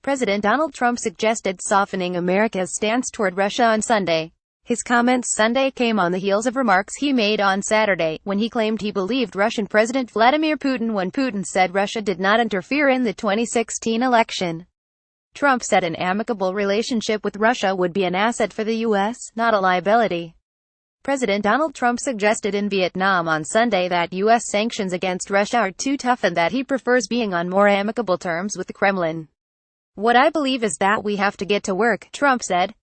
President Donald Trump suggested softening America's stance toward Russia on Sunday. His comments Sunday came on the heels of remarks he made on Saturday, when he claimed he believed Russian President Vladimir Putin when Putin said Russia did not interfere in the 2016 election. Trump said an amicable relationship with Russia would be an asset for the U.S., not a liability. President Donald Trump suggested in Vietnam on Sunday that U.S. sanctions against Russia are too tough and that he prefers being on more amicable terms with the Kremlin. "What I believe is that we have to get to work," Trump said.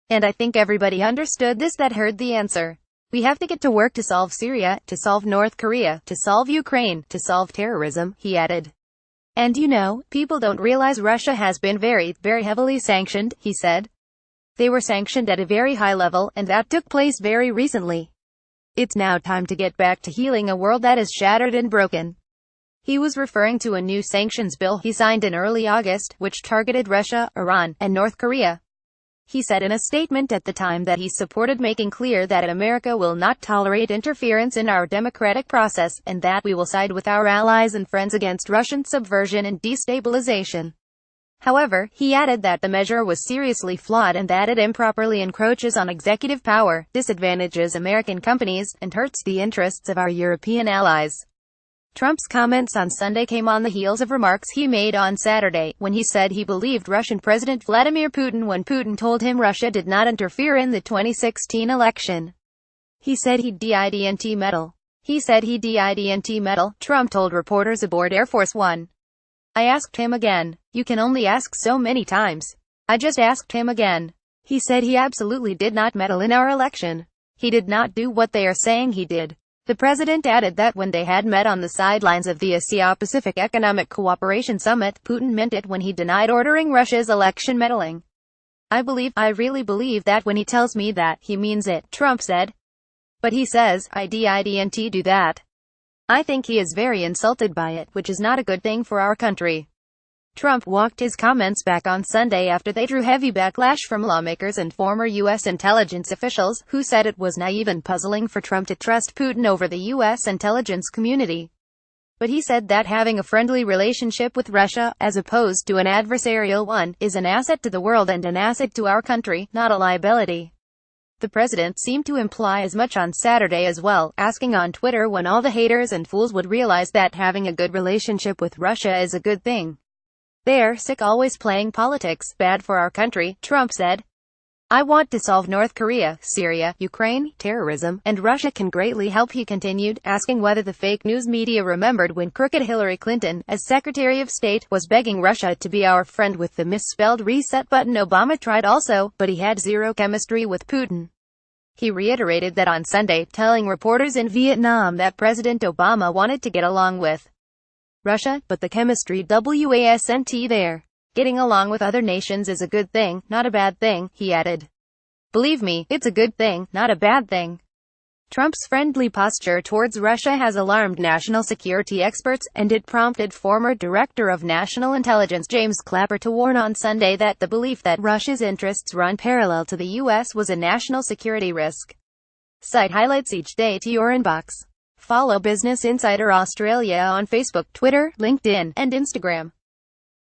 "And I think everybody understood this that heard the answer. We have to get to work to solve Syria, to solve North Korea, to solve Ukraine, to solve terrorism," he added. "And you know, people don't realize Russia has been very, very heavily sanctioned," he said. "They were sanctioned at a very high level, and that took place very recently. It's now time to get back to healing a world that is shattered and broken." He was referring to a new sanctions bill he signed in early August, which targeted Russia, Iran, and North Korea. He said in a statement at the time that he supported making clear that America will not tolerate interference in our democratic process, and that we will side with our allies and friends against Russian subversion and destabilization. However, he added that the measure was seriously flawed and that it improperly encroaches on executive power, disadvantages American companies, and hurts the interests of our European allies. Trump's comments on Sunday came on the heels of remarks he made on Saturday, when he said he believed Russian President Vladimir Putin when Putin told him Russia did not interfere in the 2016 election. He said he didn't meddle, Trump told reporters aboard Air Force One. "I asked him again. You can only ask so many times. I just asked him again." He said he absolutely did not meddle in our election. He did not do what they are saying he did. The president added that when they had met on the sidelines of the Asia-Pacific Economic Cooperation Summit, Putin meant it when he denied ordering Russia's election meddling. I really believe that when he tells me that, he means it," Trump said. "But he says, I didn't do that. I think he is very insulted by it, which is not a good thing for our country." Trump walked his comments back on Sunday after they drew heavy backlash from lawmakers and former U.S. intelligence officials, who said it was naive and puzzling for Trump to trust Putin over the U.S. intelligence community. But he said that having a friendly relationship with Russia, as opposed to an adversarial one, is an asset to the world and an asset to our country, not a liability. The president seemed to imply as much on Saturday as well, asking on Twitter when all the haters and fools would realize that having a good relationship with Russia is a good thing. "They're sick always playing politics, bad for our country," Trump said. "I want to solve North Korea, Syria, Ukraine, terrorism, and Russia can greatly help," he continued, asking whether the fake news media remembered when crooked Hillary Clinton, as Secretary of State, was begging Russia to be our friend with the misspelled reset button. Obama tried also, but he had zero chemistry with Putin. He reiterated that on Sunday, telling reporters in Vietnam that President Obama wanted to get along with Russia, but the chemistry wasn't there. "Getting along with other nations is a good thing, not a bad thing," he added. "Believe me, it's a good thing, not a bad thing." Trump's friendly posture towards Russia has alarmed national security experts, and it prompted former Director of National Intelligence James Clapper to warn on Sunday that the belief that Russia's interests run parallel to the U.S. was a national security risk. Cite highlights each day to your inbox. Follow Business Insider Australia on Facebook, Twitter, LinkedIn, and Instagram.